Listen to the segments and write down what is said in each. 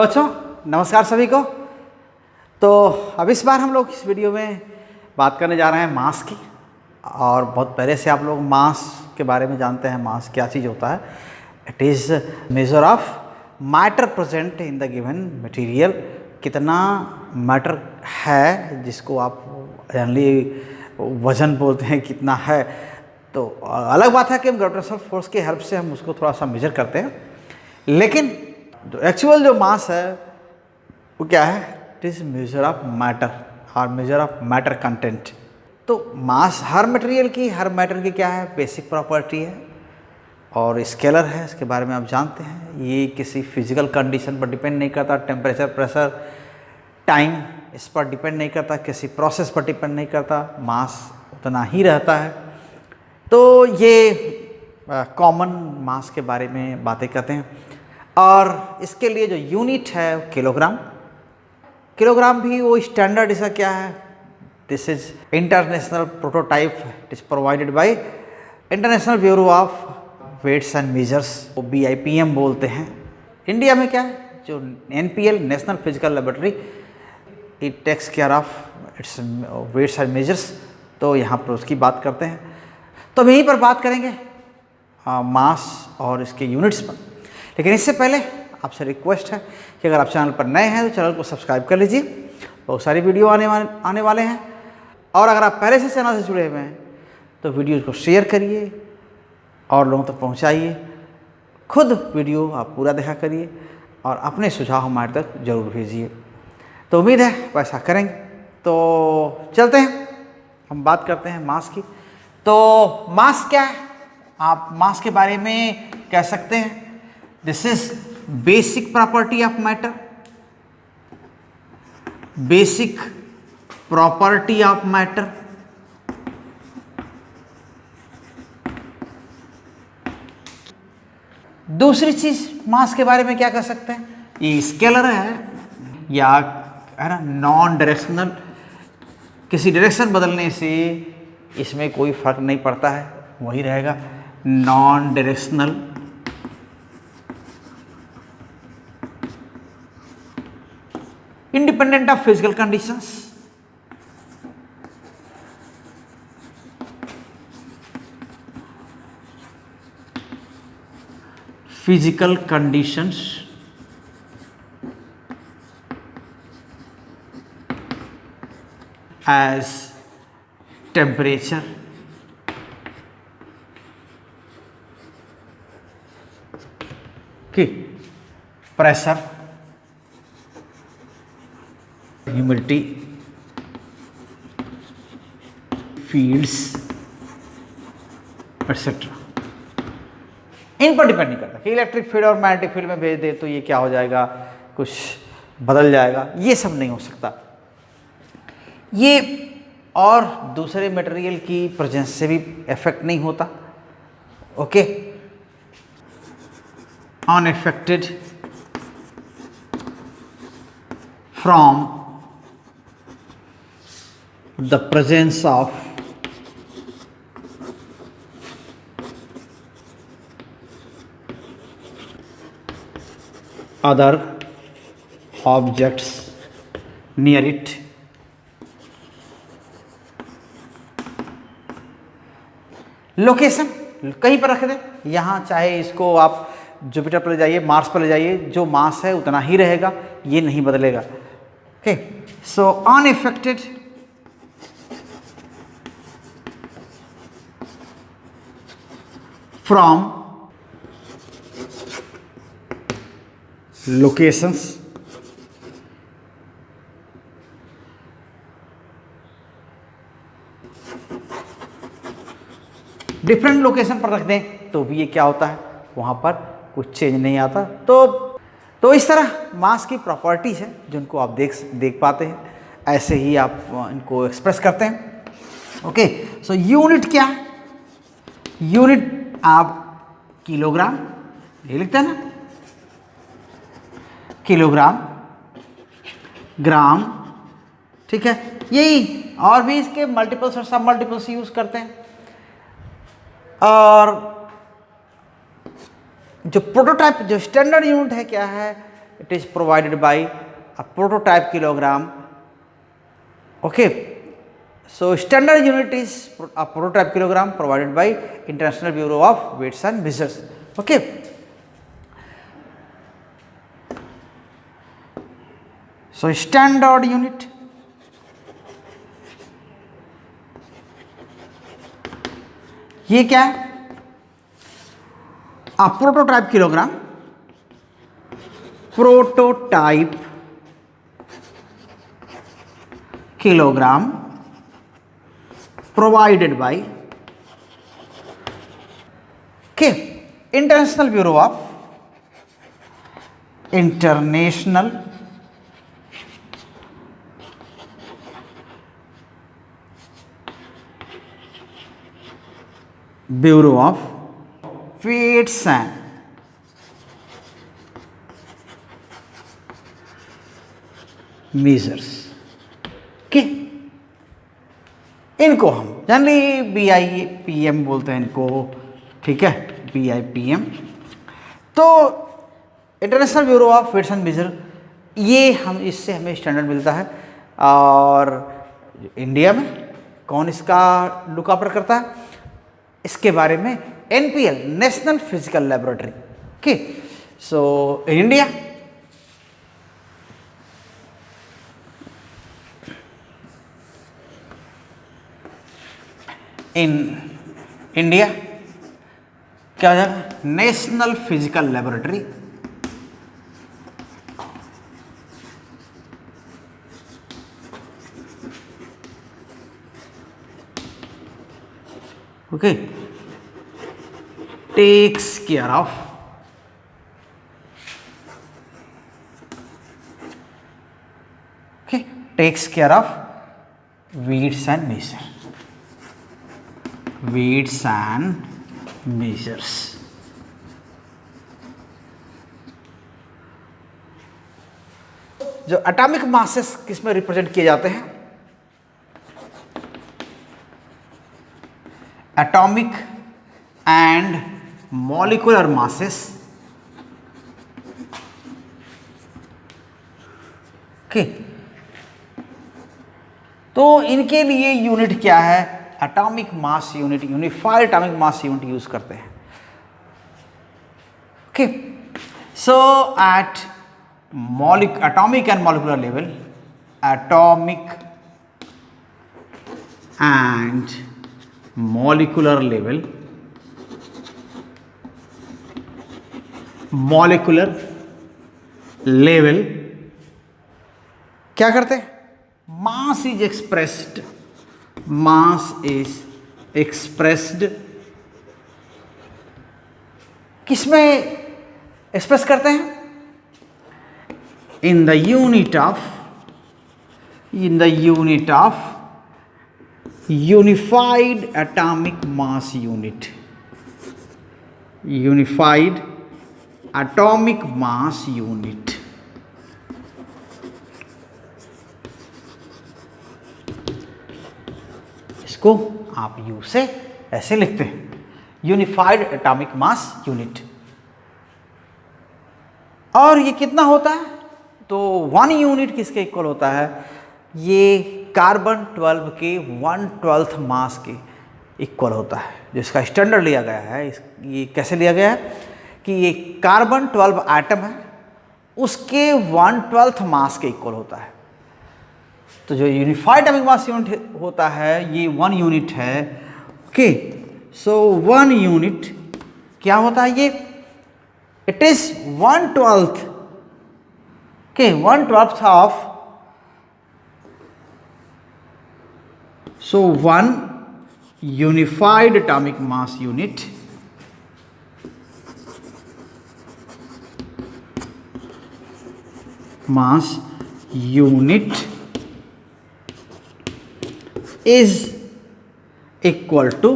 Hello बच्चों, नमस्कार सभी को। तो अब इस बार हम लोग इस वीडियो में बात करने जा रहे हैं मास की। और बहुत पहले से आप लोग मास के बारे में जानते हैं। मास क्या चीज़ होता है? It is measure of matter present in the given material. कितना मैटर है जिसको आप जनरली वजन बोलते हैं, कितना है। तो अलग बात है कि हम ग्रेविटेशनल फोर्स की हेल्प से हम उसको थोड़ा सा मेजर करते हैं, लेकिन जो एक्चुअल जो मास है वो क्या है? It is measure of matter और मेजर ऑफ मैटर कंटेंट। तो मास हर मटेरियल की, हर मैटर की क्या है? बेसिक प्रॉपर्टी है और स्केलर है। इसके बारे में आप जानते हैं। ये किसी फिजिकल कंडीशन पर डिपेंड नहीं करता। टेम्परेचर, प्रेशर, टाइम इस पर डिपेंड नहीं करता, किसी प्रोसेस पर डिपेंड नहीं करता। मास उतना ही रहता है। तो ये कॉमन मास के बारे में बातें करते हैं। और इसके लिए जो यूनिट है किलोग्राम। किलोग्राम भी वो स्टैंडर्ड इसका क्या है? This is international prototype. It is provided by International Bureau of Weights and Measures, वो BIPM बोलते हैं। इंडिया में क्या है? जो NPL National Physical Laboratory, it takes care of its weights and measures. तो यहाँ पर उसकी बात करते हैं। तो हम यहीं पर बात करेंगे मास और इसके यूनिट्स पर। लेकिन इससे पहले आपसे रिक्वेस्ट है कि अगर आप चैनल पर नए हैं तो चैनल को सब्सक्राइब कर लीजिए। बहुत सारी वीडियो आने वाले हैं। और अगर आप पहले से चैनल से जुड़े हुए हैं तो वीडियो को शेयर करिए और लोगों तक पहुंचाइए। खुद वीडियो आप पूरा देखा करिए और अपने सुझाव हमारे तक जरूर भेजिए। तो उम्मीद है वैसा करेंगे। तो चलते हैं, हम बात करते हैं मास की। तो मास क्या है? आप मास के बारे में कह सकते हैं this is basic property of matter. Basic property of matter. दूसरी चीज मास के बारे में क्या कह सकते हैं? ये स्केलर है या है ना, नॉन डायरेक्शनल। किसी डायरेक्शन बदलने से इसमें कोई फर्क नहीं पड़ता है, वही रहेगा non directional. Independent of physical conditions. Physical conditions as temperature, pressure, humidity, fields, etc. इन पर डिपेंड नहीं करता कि इलेक्ट्रिक फील्ड और मैग्नेटिक फील्ड में भेज दे तो ये क्या हो जाएगा, कुछ बदल जाएगा। ये सब नहीं हो सकता। ये और दूसरे मटेरियल की प्रेजेंस से भी इफेक्ट नहीं होता। Okay, unaffected from the presence of other objects near it। Location कहीं पर रख दें, यहाँ चाहे इसको आप जुपिटर पर ले जाइए, मार्स पर ले जाइए, जो मास है उतना ही रहेगा, ये नहीं बदलेगा। Okay, so unaffected from locations different location पर रख दें तो भी ये क्या होता है, वहाँ पर कुछ चेंज नहीं आता। तो इस तरह मास की प्रॉपर्टीज है जिनको आप देख पाते हैं, ऐसे ही आप इनको एक्सप्रेस करते हैं। ओके, सो यूनिट क्या है? यूनिट आप किलोग्राम ये लिखते हैं ना, किलोग्राम, ग्राम, ठीक है, यही। और भी इसके मल्टीपल्स और सब मल्टीपल्स यूज करते हैं। और जो प्रोटोटाइप, जो स्टैंडर्ड यूनिट है क्या है? it is provided by a prototype kilogram. Okay, so standard unit is a prototype kilogram provided by International Bureau of Weights and Measures. Okay, so standard unit, ये क्या है? A prototype kilogram, prototype kilogram provided by International Bureau of Weights and Measures. Okay, इनको हम generally BIPM बोलते हैं इनको, ठीक है, BIPM। तो International Bureau of Weights and Measure, ये हम इससे हमें स्टैंडर्ड मिलता है। और इंडिया में कौन इसका लुक आफ्टर करता है, इसके बारे में NPL, National Physical Laboratory. Okay, so in India क्या हो जाएगा? National Physical Laboratory. Okay, takes care of takes care of weights and measures. जो एटॉमिक मासेस किसमें रिप्रेजेंट किए जाते हैं? Atomic and molecular masses. Okay, तो इनके लिए यूनिट क्या है? Atomic mass unit, unified atomic mass unit use करते हैं। Okay, so at atomic and molecular level, atomic and molecular level, क्या करते हैं? मास इज एक्सप्रेस्ड किसमें एक्सप्रेस करते हैं? in the unit of unified atomic mass unit, unified atomic mass unit। इसको आप यू से ऐसे लिखते हैं, यूनिफाइड एटॉमिक मास यूनिट। और ये कितना होता है? तो 1 यूनिट किसके इक्वल होता है? ये कार्बन 12 के 1/12 मास के इक्वल होता है, जिसका स्टैंडर्ड लिया गया है। ये कैसे लिया गया है कि ये कार्बन 12 एटम है, उसके 1/12 मास के इक्वल होता है। तो जो यूनिफाइड एटॉमिक मास यूनिट होता है ये 1 यूनिट है। ओके, सो 1 यूनिट क्या होता है? ये it is 1/12 1/12 of, so 1 unified atomic mass unit is equal to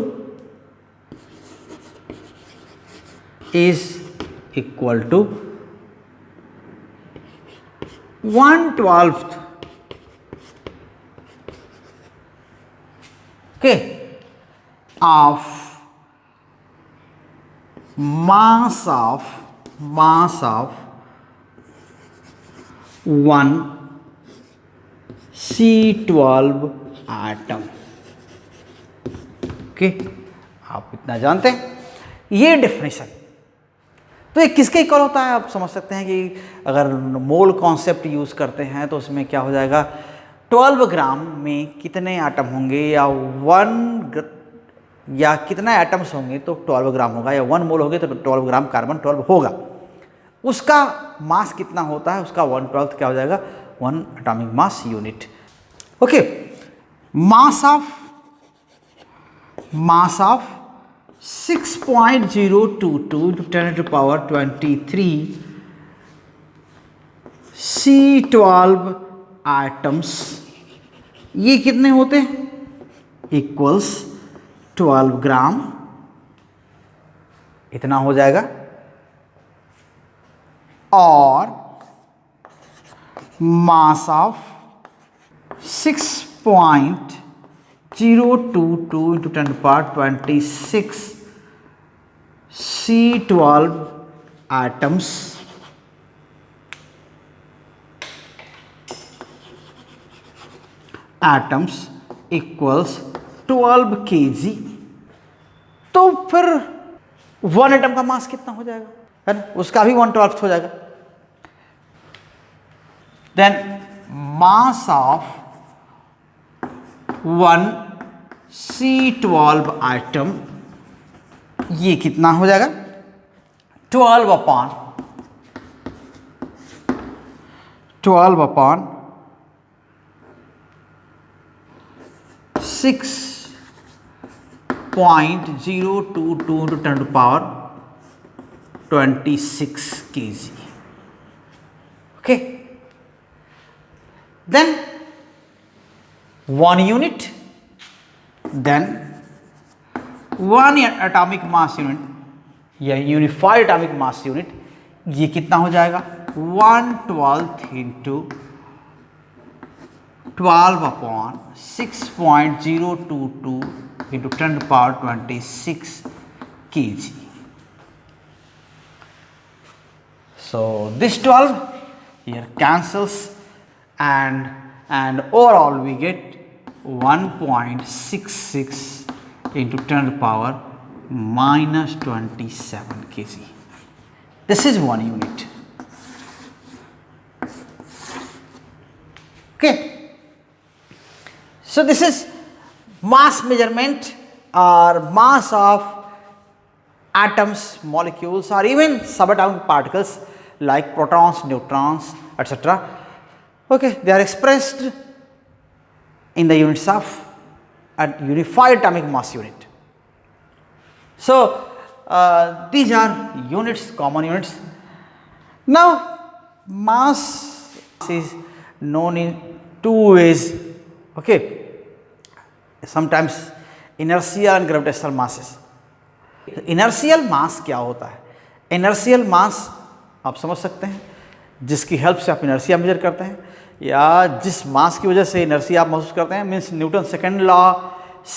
1/12 of mass of 1 C12 atom. Okay, आप इतना जानते हैं। ये डेफिनेशन तो ये किसके इक्वल होता है? आप समझ सकते हैं कि अगर मोल कॉन्सेप्ट यूज करते हैं तो उसमें क्या हो जाएगा, 12 ग्राम में कितने एटम होंगे या कितने एटम्स होंगे तो 12 ग्राम होगा, या 1 मोल होंगे तो 12 ग्राम कार्बन 12 होगा। उसका मास कितना होता है, उसका 1/12 क्या हो जाएगा, 1 atomic mass unit. Okay, mass of 6.022 into 10 to the power 23 C12 atoms, ये कितने होते हैं, इक्वल्स 12 ग्राम, इतना हो जाएगा। और mass of 6.022 into 10 to the power 26 C12 atoms equals 12 kg। तो फिर 1 एटम का मास कितना हो जाएगा, है ना, उसका भी 1/12 हो जाएगा। Then mass of 1 C12 atom, ये कितना हो जाएगा, 12 upon 6.022 into 10 to the power 26 kg। Okay, then 1 unit, then 1 atomic mass unit या यूनिफाइड एटॉमिक मास यूनिट, ये कितना हो जाएगा, 1/12 into 12 upon 6.022 into 10 to the power 26 kg। So this 12 here cancels, and overall we get 1.66 into 10 to the power minus 27 kg. This is 1 unit. Okay, so this is mass measurement or mass of atoms, molecules, or even subatomic particles like protons, neutrons, etc. Okay, they are expressed in the units of a unified atomic mass unit. So these are units, common units. Now mass is known in 2 ways. Okay, sometimes inertial and gravitational masses. Inertial mass क्या होता है, inertial मास आप समझ सकते हैं, जिसकी help से आप इनर्शिया मेजर करते हैं, या जिस मास की वजह से इनर्शिया आप महसूस करते हैं, मीन्स न्यूटन सेकेंड लॉ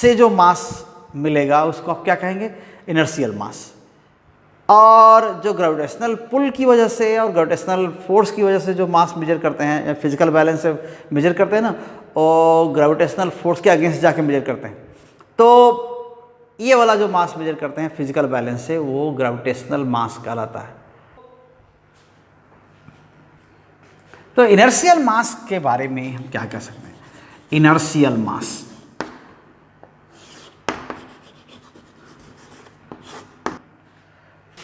से जो मास मिलेगा उसको आप क्या कहेंगे, इनर्शियल मास। और जो ग्रेविटेशनल पुल की वजह से और ग्रेविटेशनल फोर्स की वजह से जो मास मेजर करते हैं या फिजिकल बैलेंस से मेजर करते हैं ना, और ग्रेविटेशनल फोर्स के अगेंस्ट जाके मेजर करते हैं, तो ये वाला जो मास मेजर करते हैं फिजिकल बैलेंस से, वो ग्रेविटेशनल मास कहलाता है। तो इनर्शियल मास के बारे में हम क्या कह सकते हैं, inertial mass,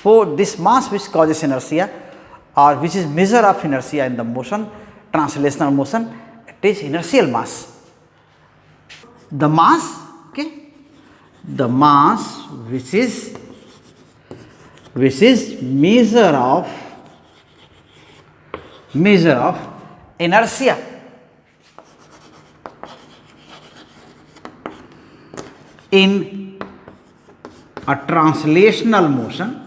for this mass which causes inertia or which is measure of inertia in the motion, translational motion, it is inertial mass. The mass, okay, the mass which is measure of inertia in a translational motion,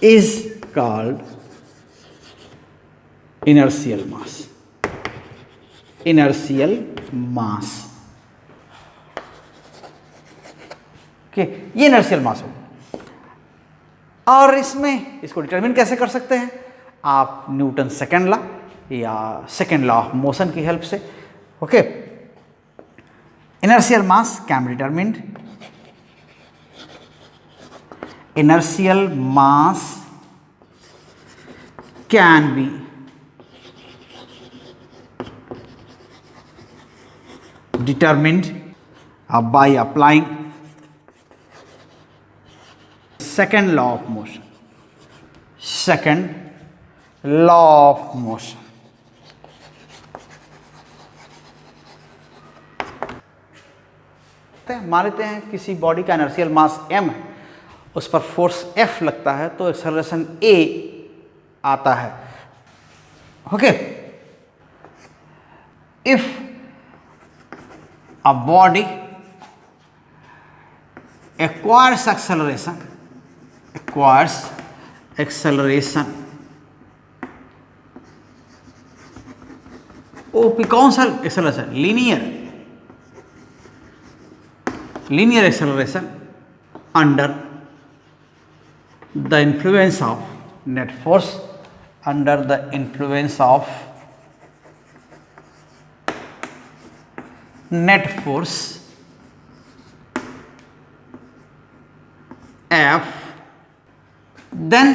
is called inertial mass. Inertial mass. Okay, ये inertial मास होगा। और इसमें इसको determine कैसे कर सकते हैं आप, न्यूटन सेकेंड लॉ या सेकेंड लॉ ऑफ मोशन की हेल्प से। Okay, inertial mass can be determined, inertial mass can be determined by applying second law of motion, second law of motion। मान लेते हैं किसी बॉडी का इनर्शियल मास m है, उस पर फोर्स F लगता है तो एक्सेलरेशन a आता है। Okay, if a body acquires acceleration ओ कौन सा acceleration, linear acceleration under the influence of net force, under the influence of net force F, then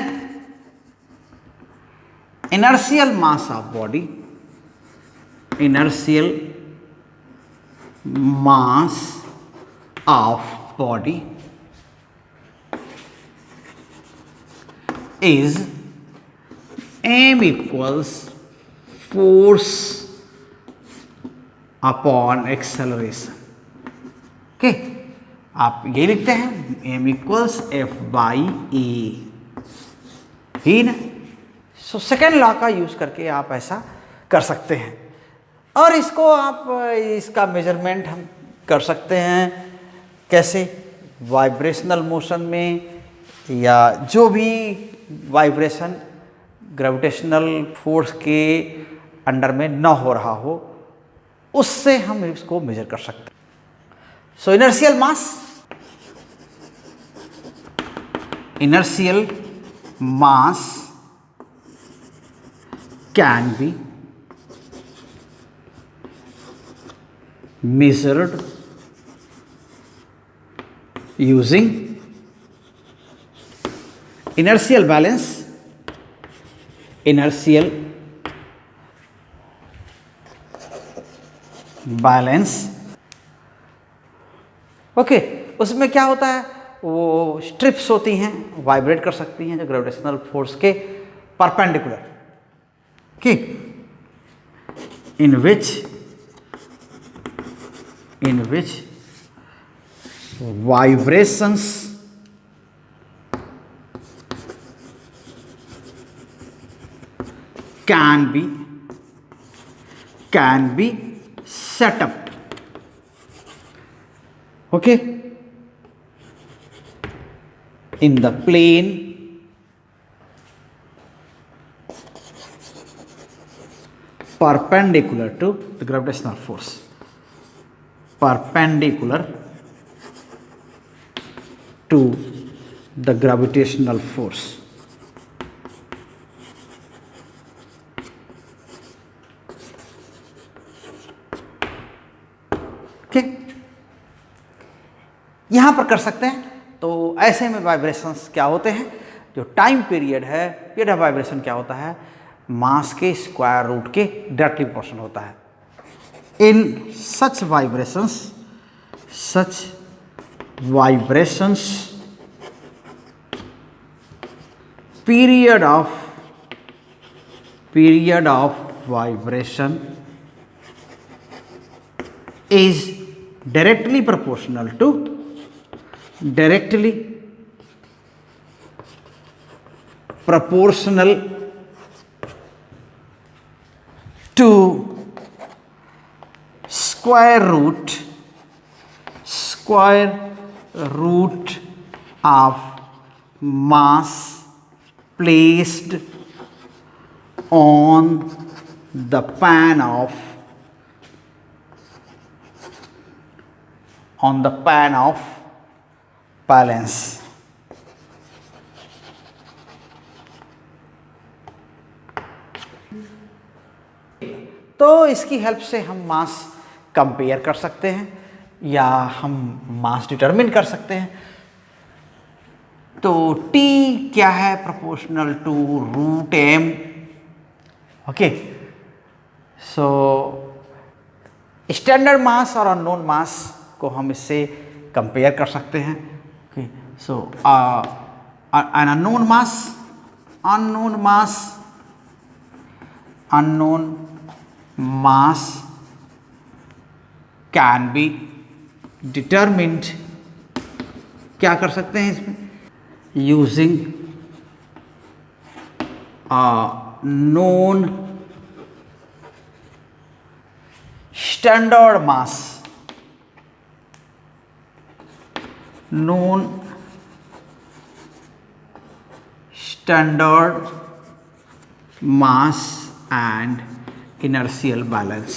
inertial mass of body, inertial mass of body is m equals force upon acceleration। Okay, आप ये लिखते हैं m equals f by a, ही ना। So second law का use करके आप ऐसा कर सकते हैं। और इसको आप इसका मेजरमेंट हम कर सकते हैं कैसे, वाइब्रेशनल मोशन में, या जो भी वाइब्रेशन ग्रेविटेशनल फोर्स के अंडर में न हो रहा हो, उससे हम इसको मेजर कर सकते हैं। सो inertial mass can be measured using inertial balance, okay. उसमें क्या होता है, वो स्ट्रिप्स होती हैं, वाइब्रेट कर सकती हैं जो ग्रेविटेशनल फोर्स के perpendicular, okay, in which vibrations can be set up, okay, in the plane perpendicular to the gravitational force, perpendicular to the gravitational force। Okay, यहां पर कर सकते हैं। तो ऐसे में वाइब्रेशंस क्या होते हैं, जो टाइम पीरियड है, पीरियड ऑफ वाइब्रेशन क्या होता है, मास के स्क्वायर रूट के डायरेक्टली प्रोपोर्शनल होता है। इन सच vibrations period of vibration is directly proportional to square root of mass placed on the pan of balance. तो इसकी हेल्प से हम मास कंपेयर कर सकते हैं या हम मास डिटरमिन कर सकते हैं। तो T क्या है? Proportional to root m। Okay, so standard mass और अननोन मास को हम इससे कंपेयर कर सकते हैं। Okay, so an unknown mass can be determined, क्या कर सकते हैं इसमें? Using known standard mass, known standard mass and inertial balance,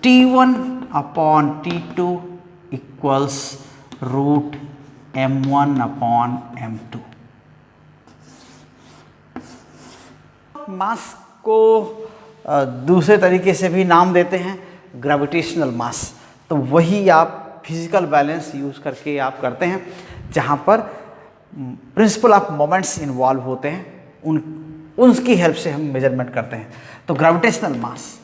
T1 upon T2 equals root m1 upon m2। मास को दूसरे तरीके से भी नाम देते हैं ग्रेविटेशनल मास। तो वही आप फिजिकल बैलेंस यूज करके आप करते हैं, जहाँ पर प्रिंसिपल ऑफ मोमेंट्स इन्वॉल्व होते हैं, उनकी हेल्प से हम मेजरमेंट करते हैं। तो ग्रेविटेशनल मास,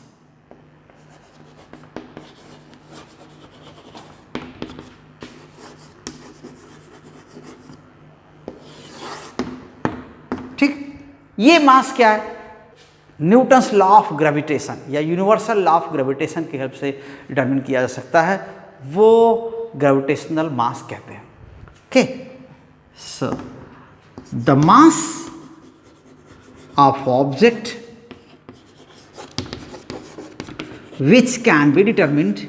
ठीक, ये मास क्या है? न्यूटन्स लॉ ऑफ ग्रेविटेशन या यूनिवर्सल लॉ ऑफ ग्रेविटेशन की हेल्प से डिटरमिन किया जा सकता है, वो ग्रेविटेशनल मास कहते हैं। Okay, so the mass of object which can be determined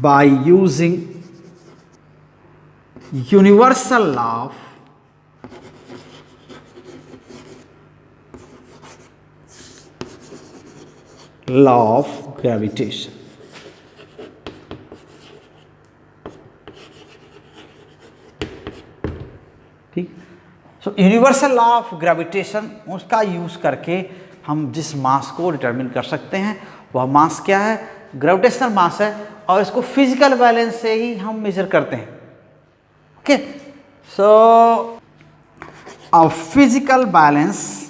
by using universal law of gravitation। ठीक, so universal law of gravitation, उसका यूज करके हम जिस मास को डिटरमिन कर सकते हैं वह मास क्या है? ग्रेविटेशनल मास है, और इसको फिजिकल बैलेंस से ही हम मेजर करते हैं। Okay, so a physical balance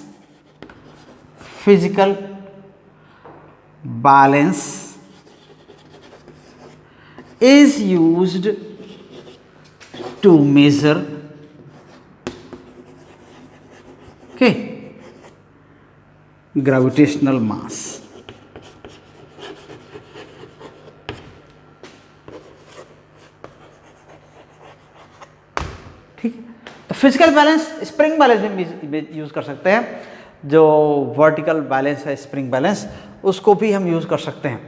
is used to measure, okay, gravitational mass। ठीक, तो फिजिकल बैलेंस स्प्रिंग बैलेंस में यूज कर सकते हैं। जो वर्टिकल बैलेंस है स्प्रिंग बैलेंस, उसको भी हम यूज कर सकते हैं।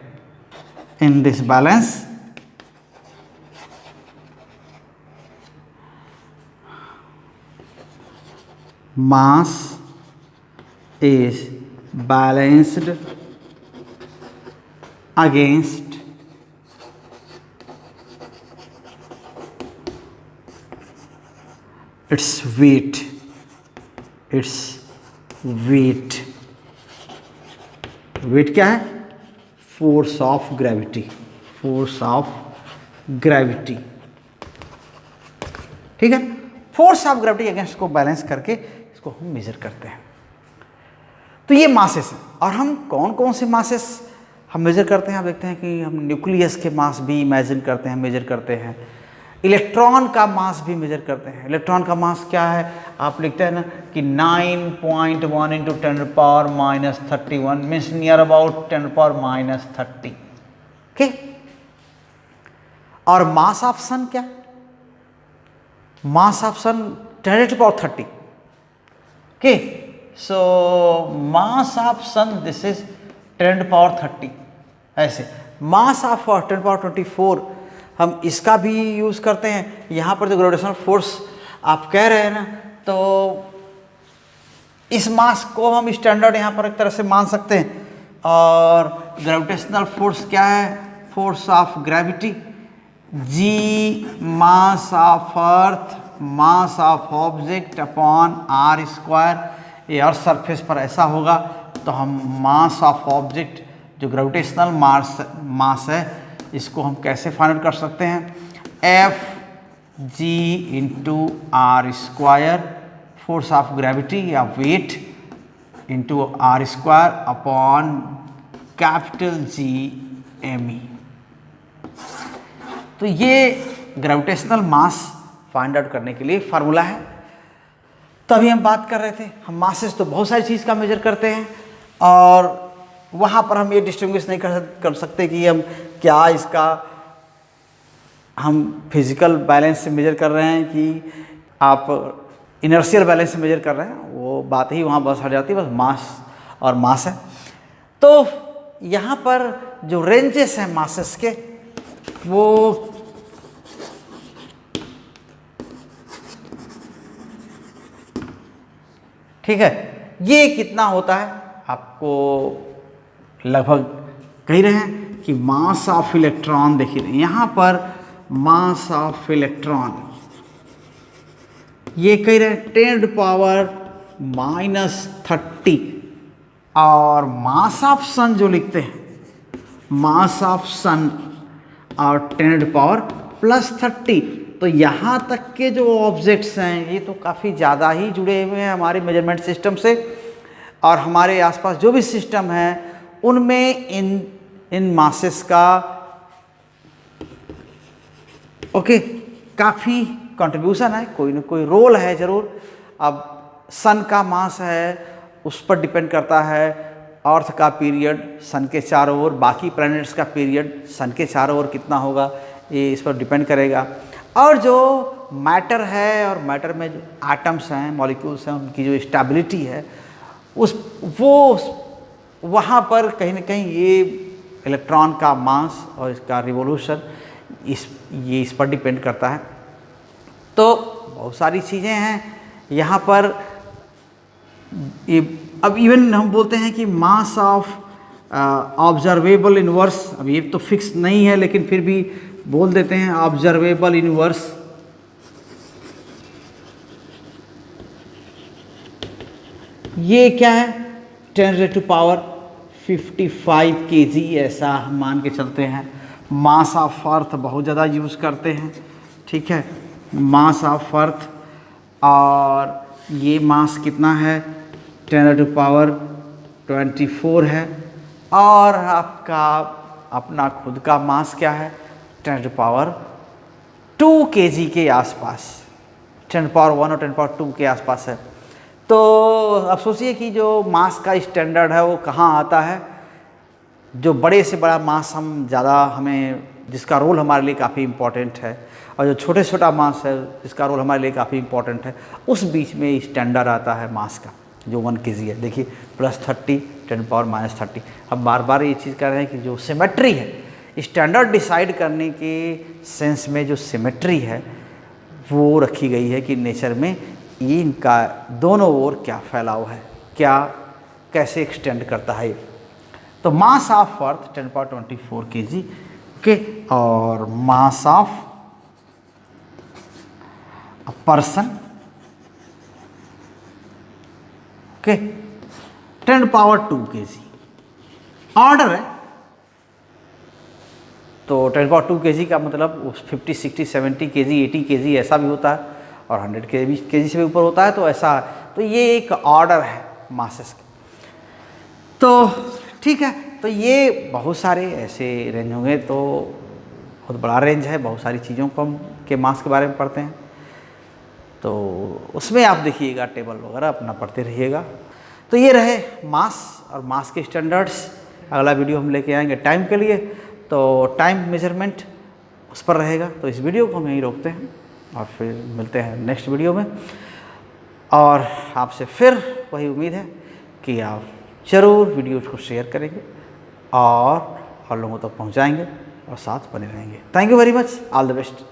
In this balance mass is balanced against its weight। weight क्या है? Force of gravity. ठीक है, फोर्स ऑफ ग्रेविटी अगेंस्ट को बैलेंस करके इसको हम मेजर करते हैं। तो ये मासेस हैं, और हम कौन कौन से मासेस हम मेजर करते हैं? आप देखते हैं कि हम न्यूक्लियस के मास भी इमेजिन करते हैं, मेजर करते हैं। इलेक्ट्रॉन का मास भी मेजर करते हैं। इलेक्ट्रॉन का मास क्या है? आप लिखते हैं ना कि 9.1 into 10⁻31 means near about 10⁻30। Okay, और मास ऑफ सन क्या? Mass of sun 10⁻30। Okay, so mass of sun this is 10⁻30। ऐसे मास ऑफ 10⁻24 हम इसका भी यूज़ करते हैं। यहाँ पर जो ग्रेविटेशनल फोर्स आप कह रहे हैं ना, तो इस मास को हम स्टैंडर्ड यहाँ पर एक तरह से मान सकते हैं। और ग्रेविटेशनल फोर्स क्या है? Force of gravity, G mass of earth mass of object upon R square. ये अर्थ सरफेस पर ऐसा होगा तो हम मास ऑफ ऑब्जेक्ट जो ग्रेविटेशनल मास है इसको हम कैसे फाइंड आउट कर सकते हैं? F G into R square, force of gravity या weight into R square upon capital G M E. तो ये ग्रेविटेशनल मास फाइंड आउट करने के लिए फार्मूला है। तभी हम बात कर रहे थे, हम मासेस तो बहुत सारी चीज़ का मेजर करते हैं और वहाँ पर हम ये डिस्टिंग्विश नहीं कर सकते कि हम क्या इसका हम फिजिकल बैलेंस से मेजर कर रहे हैं कि आप इनर्शियल बैलेंस से मेजर कर रहे हैं, वो बात ही वहाँ बस हट जाती है। बस मास और मास है। तो यहाँ पर जो रेंजेस हैं मासेस के, वो ठीक है, ये कितना होता है आपको लगभग कह रहे हैं कि मास ऑफ इलेक्ट्रॉन, देखिए यहाँ पर मास ऑफ इलेक्ट्रॉन ये कह रहे हैं 10⁻⁻30 और मास ऑफ सन जो लिखते हैं, मास ऑफ सन और 10⁻+30। तो यहाँ तक के जो ऑब्जेक्ट्स हैं ये तो काफ़ी ज़्यादा ही जुड़े हुए हैं हमारे मेजरमेंट सिस्टम से, और हमारे आसपास जो भी सिस्टम है उनमें इन मासेस का काफ़ी कंट्रीब्यूशन है, कोई ना कोई रोल है ज़रूर। अब सन का मास है उस पर डिपेंड करता है अर्थ का पीरियड सन के चारों ओर, बाकी प्लैनेट्स का पीरियड सन के चारों ओर कितना होगा ये इस पर डिपेंड करेगा। और जो मैटर है और मैटर में जो एटम्स हैं, मॉलिक्यूल्स हैं, उनकी जो स्टेबिलिटी है वहाँ पर कहीं ना कहीं ये इलेक्ट्रॉन का मास और इसका रिवोल्यूशन इस पर डिपेंड करता है। तो बहुत सारी चीज़ें हैं यहाँ पर। ये अब इवन हम बोलते हैं कि मास ऑफ ऑब्जर्वेबल यूनिवर्स, अब ये तो फिक्स नहीं है लेकिन फिर भी बोल देते हैं ऑब्जर्वेबल यूनिवर्स, ये क्या है 10⁻55 kg ऐसा हम मान के चलते हैं। मास ऑफ अर्थ बहुत ज़्यादा यूज़ करते हैं, ठीक है, मास ऑफ अर्थ, और ये मास कितना है 10⁻24 है। और आपका अपना खुद का मास क्या है 10⁻2 kg के आसपास, 10⁻1 और 10⁻2 के आसपास है। तो अब सोचिए कि जो मास का स्टैंडर्ड है वो कहाँ आता है। जो बड़े से बड़ा मास हम ज़्यादा हमें जिसका रोल हमारे लिए काफ़ी इम्पोर्टेंट है, और जो छोटे छोटा मास है जिसका रोल हमारे लिए काफ़ी इम्पोर्टेंट है, उस बीच में स्टैंडर्ड आता है मास का जो 1 kg है। देखिए +30 10⁻⁻30। हम बार बार ये चीज़ कह रहे हैं कि जो सिमेट्री है, स्टैंडर्ड डिसाइड करने के सेंस में जो सिमेट्री है वो रखी गई है कि नेचर में इनका दोनों ओर क्या फैलाव है, क्या कैसे एक्सटेंड करता है। तो mass of earth 10⁻24 kg, okay, और mass of a person, okay, 10⁻2 kg order है। तो 10⁻2 kg का मतलब 50 60 70 kg 80 kg ऐसा भी होता है, और 100 kg से भी ऊपर होता है, तो ऐसा। तो ये एक ऑर्डर है मासेस का। तो ठीक है, तो ये बहुत सारे ऐसे रेंज होंगे, तो बहुत बड़ा रेंज है, बहुत सारी चीज़ों को हम के मास के बारे में पढ़ते हैं, तो उसमें आप देखिएगा टेबल वगैरह अपना पढ़ते रहिएगा। तो ये रहे मास और मास के स्टैंडर्ड्स। अगला वीडियो हम लेके आएंगे टाइम के लिए, तो टाइम मेजरमेंट उस पर रहेगा। तो इस वीडियो को हम यहीं रोकते हैं और फिर मिलते हैं नेक्स्ट वीडियो में। और आपसे फिर वही उम्मीद है कि आप ज़रूर वीडियो को शेयर करेंगे और लोगों तक पहुंचाएंगे। और साथ बने रहेंगे। Thank you very much, all the best.